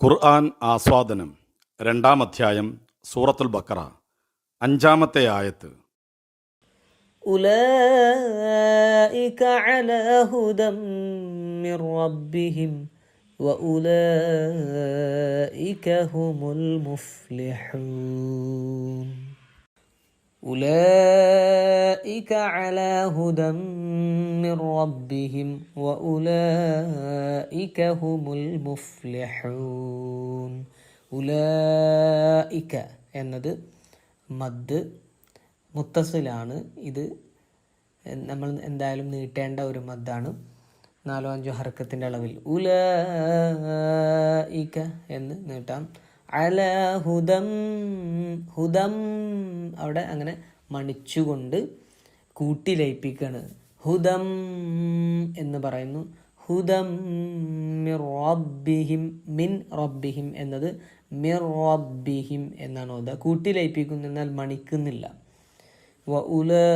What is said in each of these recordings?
ഖുർആൻ ആസ്വാദനം രണ്ടാം അധ്യായം സൂറത്തുൽ ബഖറ അഞ്ചാമത്തെ ആയത്ത്. أولئك على هدى من ربهم وأولئك هم المفلحون. أولئك على هدى من ربهم وأولئك هم المفلحون. ഉലൈക എന്നത് മദ് മുത്തസിലാണ്. ഇത് നമ്മൾ എന്തായാലും നീട്ടേണ്ട ഒരു മദ്ദാണ്. 4-5 ഹർക്കത്തിൻ്റെ അളവിൽ ഉലൈക എന്ന് നീട്ടാം. അല ഹുദം, ഹുദം അവിടെ അങ്ങനെ മണിച്ചുകൊണ്ട് കൂട്ടി ലയിപ്പിക്കുകയാണ്. ഹുദം എന്ന് പറയുന്നു. ഹുദം മിർ റബ്ബിഹിം, മിൻ റബ്ബിഹിം എന്നത് മിർ റബ്ബിഹിം എന്നാണ് ഓതുക. കൂട്ടി ലയിപ്പിക്കുന്നു, എന്നാൽ മണിക്കുന്നില്ല. വ ഉലൈക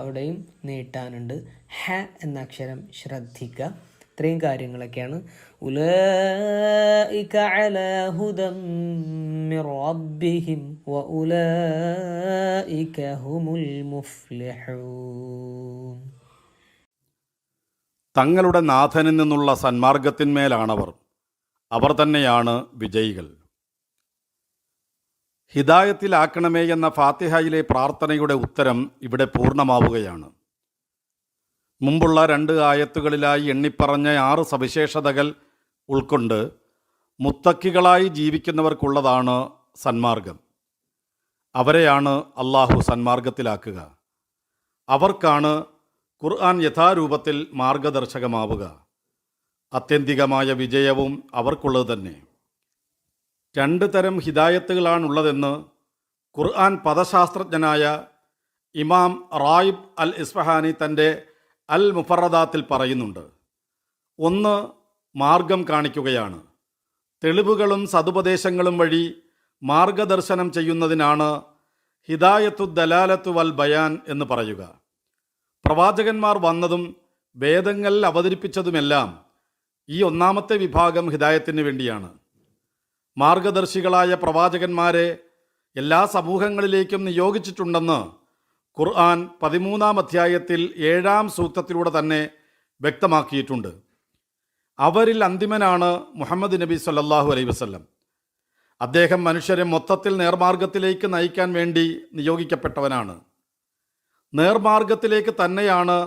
അവിടെയും നീട്ടാനുണ്ട്. ഹ എന്ന അക്ഷരം ശ്രദ്ധിക്കുക. ഇത്രയും കാര്യങ്ങളൊക്കെയാണ്. ഉലൈക അലാ ഹുദം മിർ റബ്ബിഹിം വ ഉലൈക ഹുമുൽ മുഫ്ലിഹൂൻ. തങ്ങളുടെ നാഥനിൽ നിന്നുള്ള സന്മാർഗത്തിന്മേലാണവർ, അവർ തന്നെയാണ് വിജയികൾ. ഹിദായത്തിലാക്കണമേ എന്ന ഫാത്തിഹയിലെ പ്രാർത്ഥനയുടെ ഉത്തരം ഇവിടെ പൂർണ്ണമാവുകയാണ്. മുമ്പുള്ള 2 ആയത്തുകളിലായി എണ്ണിപ്പറഞ്ഞ 6 സവിശേഷതകൾ ഉൾക്കൊണ്ട് മുത്തക്കികളായി ജീവിക്കുന്നവർക്കുള്ളതാണ് സന്മാർഗം. അവരെയാണ് അള്ളാഹു സന്മാർഗത്തിലാക്കുക. അവർക്കാണ് ഖുർആൻ യഥാരൂപത്തിൽ മാർഗദർശകമാവുക. ആത്യന്തികമായ വിജയവും അവർക്കുള്ളത് തന്നെ. 2 തരം ഹിദായത്തുകളാണുള്ളതെന്ന് ഖുർആൻ പദശാസ്ത്രജ്ഞനായ ഇമാം റായിബ് അൽ ഇസ്ഫഹാനി തൻ്റെ അൽ മുഫറദാത്തിൽ പറയുന്നുണ്ട്. ഒന്ന്, മാർഗം കാണിക്കുകയാണ്. തെളിവുകളും സതുപദേശങ്ങളും വഴി മാർഗദർശനം ചെയ്യുന്നതിനാണ് ഹിദായത്തു ദലാലത്തു വൽ ബയാൻ എന്ന് പറയുക. പ്രവാചകന്മാർ വന്നതും വേദങ്ങൾ അവതരിപ്പിച്ചതുമെല്ലാം ഈ ഒന്നാമത്തെ വിഭാഗം ഹിദായത്തിന് വേണ്ടിയാണ്. മാർഗദർശികളായ പ്രവാചകന്മാരെ എല്ലാ സമൂഹങ്ങളിലേക്കും നിയോഗിച്ചിട്ടുണ്ടെന്ന് ഖുർആൻ 13-ാം അധ്യായത്തിൽ 7-ാം സൂക്തത്തിലൂടെ തന്നെ വ്യക്തമാക്കിയിട്ടുണ്ട്. അവരിൽ അന്തിമനാണ് മുഹമ്മദ് നബി സല്ലല്ലാഹു അലൈഹി വസല്ലം. അദ്ദേഹം മനുഷ്യരെ മൊത്തത്തിൽ നേർമാർഗത്തിലേക്ക് നയിക്കാൻ വേണ്ടി നിയോഗിക്കപ്പെട്ടവനാണ്. നേർമാർഗത്തിലേക്ക് തന്നെയാണ്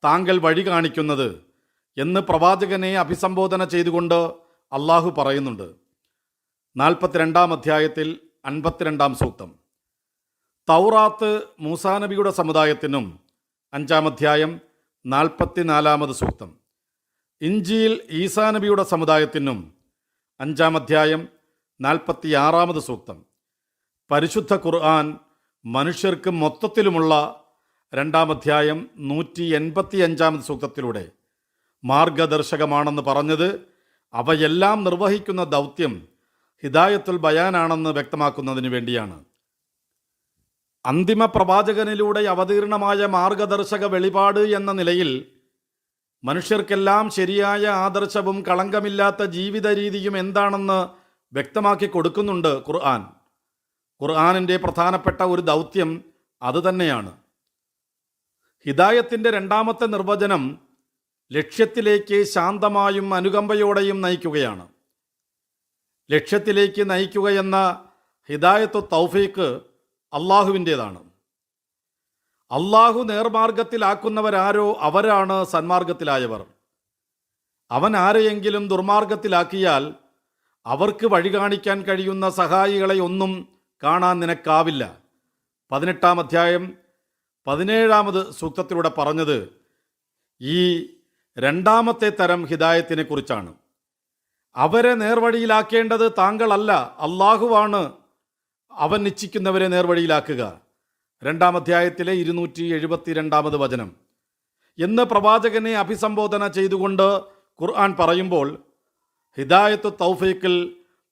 താങ്കൾ വഴി കാണിക്കുന്നത് എന്ന് പ്രവാചകനെ അഭിസംബോധന ചെയ്തുകൊണ്ട് അള്ളാഹു പറയുന്നുണ്ട്. 42-ാം അധ്യായത്തിൽ 52-ാം സൂക്തം. തൗറാത്ത് മൂസാ നബിയുടെ സമുദായത്തിനും 5-ാം അധ്യായം 44-ാമത് സൂക്തം. ഇഞ്ചീൽ ഈസാ നബിയുടെ സമുദായത്തിനും 5-ാം അധ്യായം 46-ാമത് സൂക്തം. പരിശുദ്ധ ഖുർആൻ മനുഷ്യർക്ക് മൊത്തത്തിലുമുള്ള 2-ാം അധ്യായം 185-ാമത് സൂക്തത്തിലൂടെ മാർഗദർശകമാണെന്ന് പറഞ്ഞത് അവയെല്ലാം നിർവഹിക്കുന്ന ദൗത്യം ഹിദായത്തുൽ ബയാനാണെന്ന് വ്യക്തമാക്കുന്നതിന് വേണ്ടിയാണ്. അന്തിമ പ്രവാചകനിലൂടെ അവതീർണമായ മാർഗദർശക വെളിപാട് എന്ന നിലയിൽ മനുഷ്യർക്കെല്ലാം ശരിയായ ആദർശവും കളങ്കമില്ലാത്ത ജീവിത രീതിയും എന്താണെന്ന് വ്യക്തമാക്കി കൊടുക്കുന്നുണ്ട് ഖുർആൻ. ഖുർആനിൻ്റെ പ്രധാനപ്പെട്ട ഒരു ദൗത്യം അതുതന്നെയാണ്. ഹിദായത്തിൻ്റെ 2ാമത്തെ നിർവചനം ലക്ഷ്യത്തിലേക്ക് ശാന്തമായും അനുകമ്പയോടെയും നയിക്കുകയാണ്. ലക്ഷ്യത്തിലേക്ക് നയിക്കുകയെന്ന ഹിദായത്തു തൗഫീഖ് അള്ളാഹുവിൻ്റേതാണ്. അള്ളാഹു നേർമാർഗത്തിലാക്കുന്നവരാരോ അവരാണ് സന്മാർഗത്തിലായവർ. അവൻ ആരെയെങ്കിലും ദുർമാർഗത്തിലാക്കിയാൽ അവർക്ക് വഴി കാണിക്കാൻ കഴിയുന്ന സഹായികളെ ഒന്നും കാണാൻ നിനക്കാവില്ല. 18-ാം അധ്യായം 17-ാമത് സൂക്തത്തിലൂടെ പറഞ്ഞത് ഈ 2ാമത്തെ തരം ഹിദായത്തിനെ കുറിച്ചാണ്. അവരെ നേർവഴിയിലാക്കേണ്ടത് താങ്കളല്ല, അള്ളാഹുവാണ് അവൻ നിശ്ചയിക്കുന്നവരെ നേർവഴിയിലാക്കുക. 2-ാം അധ്യായത്തിലെ 272-ാമത് വചനം എന്ന് പ്രവാചകനെ അഭിസംബോധന ചെയ്തുകൊണ്ട് ഖുർആൻ പറയുമ്പോൾ ഹിദായത്തു തൗഫീഖിൽ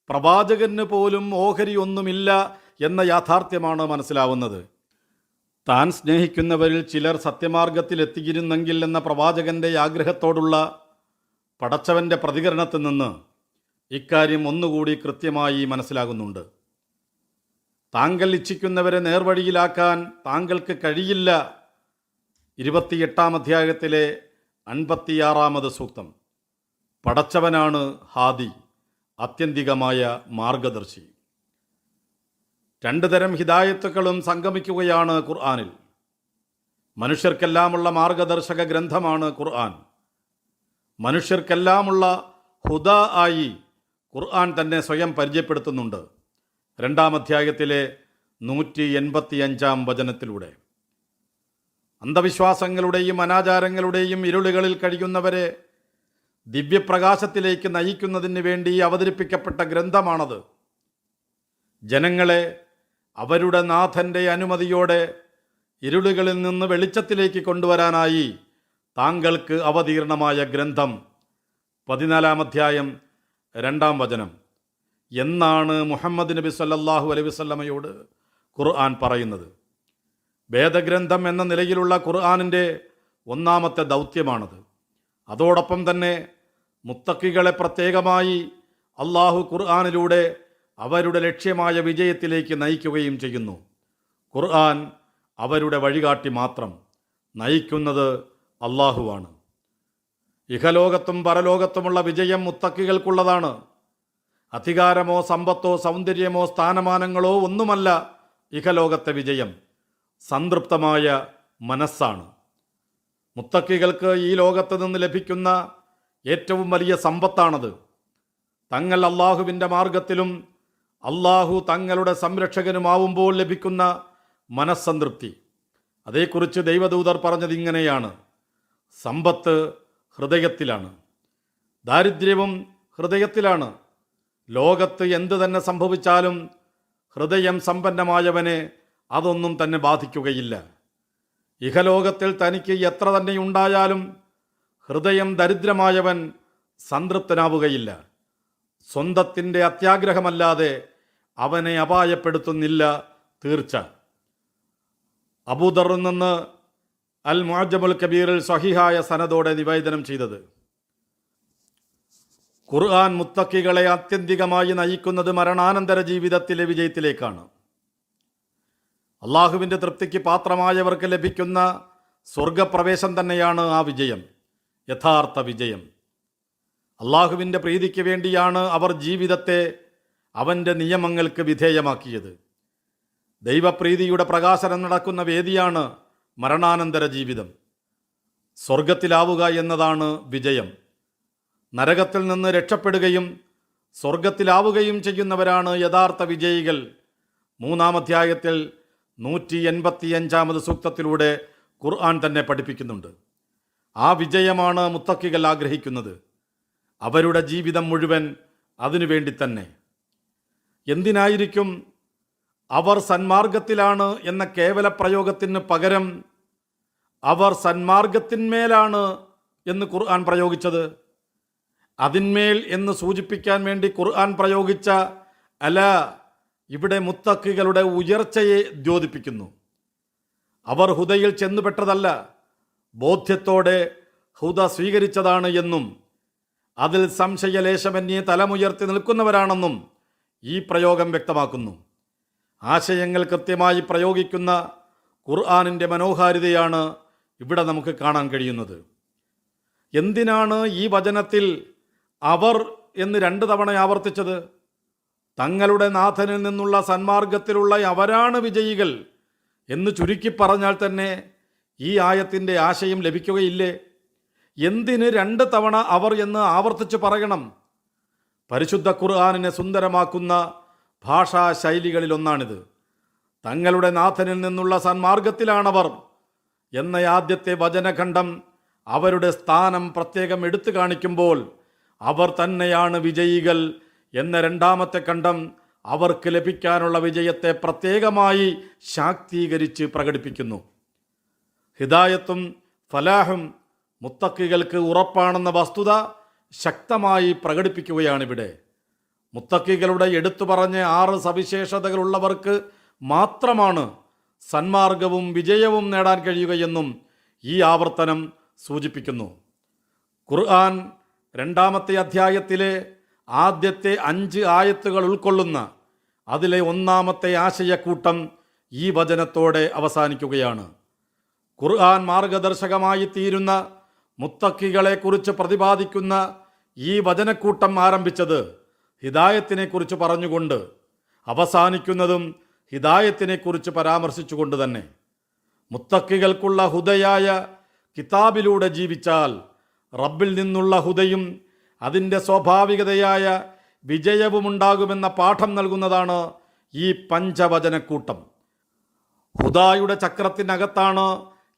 പ്രവാചകന് പോലും ഓഹരി ഒന്നുമില്ല എന്ന യാഥാർത്ഥ്യമാണ് മനസ്സിലാവുന്നത്. താൻ സ്നേഹിക്കുന്നവരിൽ ചിലർ സത്യമാർഗത്തിലെത്തിയിരുന്നെങ്കിൽ എന്ന പ്രവാചകൻ്റെ ആഗ്രഹത്തോടുള്ള പടച്ചവൻ്റെ പ്രതികരണത്തിൽ നിന്ന് ഇക്കാര്യം ഒന്നുകൂടി കൃത്യമായി മനസ്സിലാകുന്നുണ്ട്. താങ്കൾ ഇച്ഛിക്കുന്നവരെ നേർവഴിയിലാക്കാൻ താങ്കൾക്ക് കഴിയില്ല. 28-ാം അധ്യായത്തിലെ 56-ാമത് സൂക്തം. പടച്ചവനാണ് ഹാദി, ആത്യന്തികമായ മാർഗദർശി. രണ്ട് തരം ഹിദായത്തുക്കളും സംഗമിക്കുകയാണ് ഖുർആനിൽ. മനുഷ്യർക്കെല്ലാമുള്ള മാർഗദർശക ഗ്രന്ഥമാണ് ഖുർആൻ. മനുഷ്യർക്കെല്ലാമുള്ള ഹുദ ആയി ഖുർആൻ തന്നെ സ്വയം പരിചയപ്പെടുത്തുന്നുണ്ട് 2-ാം അധ്യായത്തിലെ 185-ാം വചനത്തിലൂടെ. അന്ധവിശ്വാസങ്ങളുടെയും അനാചാരങ്ങളുടെയും ഇരുളുകളിൽ കഴിയുന്നവരെ ദിവ്യപ്രകാശത്തിലേക്ക് നയിക്കുന്നതിന് വേണ്ടി അവതരിപ്പിക്കപ്പെട്ട ഗ്രന്ഥമാണത്. ജനങ്ങളെ അവരുടെ നാഥൻ്റെ അനുമതിയോടെ ഇരുളുകളിൽ നിന്ന് വെളിച്ചത്തിലേക്ക് കൊണ്ടുവരാനായി താങ്കൾക്ക് അവതീർണമായ ഗ്രന്ഥം. 14-ാം അധ്യായം 2-ാം വചനം. എന്നാണ് മുഹമ്മദ് നബി സല്ലല്ലാഹു അലൈഹി വസല്ലമയോട് ഖുർആൻ പറയുന്നത്. വേദഗ്രന്ഥം എന്ന നിലയിലുള്ള ഖുർആനിൻ്റെ ഒന്നാമത്തെ ദൗത്യമാണത്. അതോടൊപ്പം തന്നെ മുത്തക്കികളെ പ്രത്യേകമായി അള്ളാഹു ഖുർആനിലൂടെ അവരുടെ ലക്ഷ്യമായ വിജയത്തിലേക്ക് നയിക്കുകയും ചെയ്യുന്നു. ഖുർആൻ അവരുടെ വഴികാട്ടി മാത്രം, നയിക്കുന്നത് അള്ളാഹുവാണ്. ഇഹലോകത്തും പരലോകത്തുമുള്ള വിജയം മുത്തക്കികൾക്കുള്ളതാണ്. അധികാരമോ സമ്പത്തോ സൗന്ദര്യമോ സ്ഥാനമാനങ്ങളോ ഒന്നുമല്ല ഇഹലോകത്തെ വിജയം. സംതൃപ്തമായ മനസ്സാണ്. മുത്തക്കികൾക്ക് ഈ ലോകത്ത് നിന്ന് ലഭിക്കുന്ന ഏറ്റവും വലിയ സമ്പത്താണത്. തങ്ങൾ അള്ളാഹുവിൻ്റെ മാർഗത്തിലും അള്ളാഹു തങ്ങളുടെ സംരക്ഷകനുമാവുമ്പോൾ ലഭിക്കുന്ന മനസ്സംതൃപ്തി. അതേക്കുറിച്ച് ദൈവദൂതർ പറഞ്ഞത് ഇങ്ങനെയാണ്: സമ്പത്ത് ഹൃദയത്തിലാണ്, ദാരിദ്ര്യവും ഹൃദയത്തിലാണ്. ലോകത്ത് എന്തു തന്നെ സംഭവിച്ചാലും ഹൃദയം സമ്പന്നമായവനെ അതൊന്നും തന്നെ ബാധിക്കുകയില്ല. ഇഹലോകത്തിൽ തനിക്ക് എത്ര തന്നെ ഉണ്ടായാലും ഹൃദയം ദരിദ്രമായവൻ സംതൃപ്തനാവുകയില്ല. സ്വന്തത്തിൻ്റെ അത്യാഗ്രഹമല്ലാതെ അവനെ അപായപ്പെടുത്തുന്നില്ല തീർച്ച. അബൂദറിൽ നിന്ന് അൽ മുഅജ്ജമുൽ കബീറിൽ സ്വഹീഹായ സനദോടെ നിവേദനം ചെയ്തത്. ഖുർആൻ മുത്തക്കികളെ ആത്യന്തികമായി നയിക്കുന്നത് മരണാനന്തര ജീവിതത്തിലെ വിജയത്തിലേക്കാണ്. അള്ളാഹുവിൻ്റെ തൃപ്തിക്ക് പാത്രമായവർക്ക് ലഭിക്കുന്ന സ്വർഗപ്രവേശം തന്നെയാണ് ആ വിജയം, യഥാർത്ഥ വിജയം. അള്ളാഹുവിൻ്റെ പ്രീതിക്ക് വേണ്ടിയാണ് അവർ ജീവിതത്തെ അവൻ്റെ നിയമങ്ങൾക്ക് വിധേയമാക്കിയത്. ദൈവപ്രീതിയുടെ പ്രകാശനം നടക്കുന്ന വേദിയാണ് മരണാനന്തര ജീവിതം. സ്വർഗത്തിലാവുക എന്നതാണ് വിജയം. നരകത്തിൽ നിന്ന് രക്ഷപ്പെടുകയും സ്വർഗത്തിലാവുകയും ചെയ്യുന്നവരാണ് യഥാർത്ഥ വിജയികൾ. 3-ാം അധ്യായത്തിൽ 185-ാമത് സൂക്തത്തിലൂടെ ഖുർആൻ തന്നെ പഠിപ്പിക്കുന്നുണ്ട്. ആ വിജയമാണ് മുത്തക്കികൾ ആഗ്രഹിക്കുന്നത്. അവരുടെ ജീവിതം മുഴുവൻ അതിനുവേണ്ടി തന്നെ. എന്തിനായിരിക്കും അവർ സന്മാർഗത്തിലാണ് എന്ന കേവല പ്രയോഗത്തിന് പകരം അവർ സന്മാർഗത്തിന്മേലാണ് എന്ന് ഖുർആൻ പ്രയോഗിച്ചത്? അതിന്മേൽ എന്ന് സൂചിപ്പിക്കാൻ വേണ്ടി ഖുർആൻ പ്രയോഗിച്ച അല ഇവിടെ മുത്തക്കികളുടെ ഉയർച്ചയെ ദ്യോതിപ്പിക്കുന്നു. അവർ ഹുദയിൽ ചെന്നുപെട്ടതല്ല, ബോധ്യത്തോടെ ഹുദ സ്വീകരിച്ചതാണ് എന്നും അതിൽ സംശയലേശമന്യേ തലമുയർത്തി നിൽക്കുന്നവരാണെന്നും ഈ പ്രയോഗം വ്യക്തമാക്കുന്നു. ആശയങ്ങൾ കൃത്യമായി പ്രയോഗിക്കുന്ന ഖുർആനിൻ്റെ മനോഹാരിതയാണ് ഇവിടെ നമുക്ക് കാണാൻ കഴിയുന്നത്. എന്തിനാണ് ഈ വചനത്തിൽ അവർ എന്ന് 2 തവണ ആവർത്തിച്ചത്? തങ്ങളുടെ നാഥനിൽ നിന്നുള്ള സന്മാർഗത്തിലുള്ള അവരാണ് വിജയികൾ എന്ന് ചുരുക്കി പറഞ്ഞാൽ തന്നെ ഈ ആയത്തിൻ്റെ ആശയം ലഭിക്കുകയില്ലേ? എന്തിന് 2 തവണ അവർ എന്ന് ആവർത്തിച്ച് പറയണം? പരിശുദ്ധ ഖുർആനിനെ സുന്ദരമാക്കുന്ന ഭാഷാ ശൈലികളിലൊന്നാണിത്. തങ്ങളുടെ നാഥനിൽ നിന്നുള്ള സന്മാർഗത്തിലാണവർ എന്ന ആദ്യത്തെ വചനഖണ്ഡം അവരുടെ സ്ഥാനം പ്രത്യേകം എടുത്തു കാണിക്കുമ്പോൾ അവർ തന്നെയാണ് വിജയികൾ എന്ന 2ാമത്തെ ഖണ്ഡം അവർക്ക് ലഭിക്കാനുള്ള വിജയത്തെ പ്രത്യേകമായി ശാക്തീകരിച്ച് പ്രകടിപ്പിക്കുന്നു. ഹിദായത്തും ഫലാഹും മുത്തക്കികൾക്ക് ഉറപ്പാണെന്ന വസ്തുത ശക്തമായി പ്രകടിപ്പിക്കുകയാണിവിടെ. മുത്തക്കികളുടെ എടുത്തു പറഞ്ഞ 6 സവിശേഷതകളുള്ളവർക്ക് മാത്രമാണ് സന്മാർഗവും വിജയവും നേടാൻ കഴിയുകയെന്നും ഈ ആവർത്തനം സൂചിപ്പിക്കുന്നു. ഖുർആൻ 2-ാമത്തെ അധ്യായത്തിലെ ആദ്യത്തെ 5 ആയത്തുകൾ ഉൾക്കൊള്ളുന്ന അതിലെ ഒന്നാമത്തെ ആശയക്കൂട്ടം ഈ വചനത്തോടെ അവസാനിക്കുകയാണ്. ഖുർആൻ മാർഗദർശകമായി തീരുന്ന മുത്തക്കികളെക്കുറിച്ച് പ്രതിപാദിക്കുന്ന ഈ വചനക്കൂട്ടം ആരംഭിച്ചത് ഹിദായത്തിനെക്കുറിച്ച് പറഞ്ഞുകൊണ്ട് അവസാനിക്കുന്നതും ഹിദായത്തിനെക്കുറിച്ച് പരാമർശിച്ചുകൊണ്ട് തന്നെ. മുത്തക്കികൾക്കുള്ള ഹുദയായ കിതാബിലൂടെ ജീവിച്ചാൽ റബ്ബിൽ നിന്നുള്ള ഹുദയും അതിൻ്റെ സ്വാഭാവികതയായ വിജയവുമുണ്ടാകുമെന്ന പാഠം നൽകുന്നതാണ് ഈ പഞ്ചവചനക്കൂട്ടം. ഹുദായുടെ ചക്രത്തിനകത്താണ്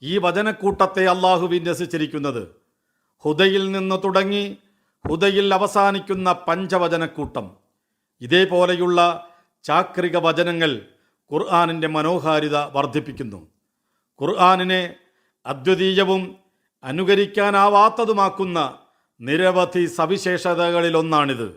ഈ വചനക്കൂട്ടത്തെ അള്ളാഹു വിന്യസിച്ചിരിക്കുന്നത്. ഹുദയിൽ നിന്ന് തുടങ്ങി ഹുദയിൽ അവസാനിക്കുന്ന പഞ്ചവചനക്കൂട്ടം. ഇതേപോലെയുള്ള ചാക്രിക വചനങ്ങൾ ഖുർആനിൻ്റെ മനോഹാരിത വർദ്ധിപ്പിക്കുന്നു. ഖുർആനിനെ അദ്വിതീയവും അനുകരിക്കാനാവാത്തതുമാക്കുന്ന നിരവധി സവിശേഷതകളിലൊന്നാണിത്.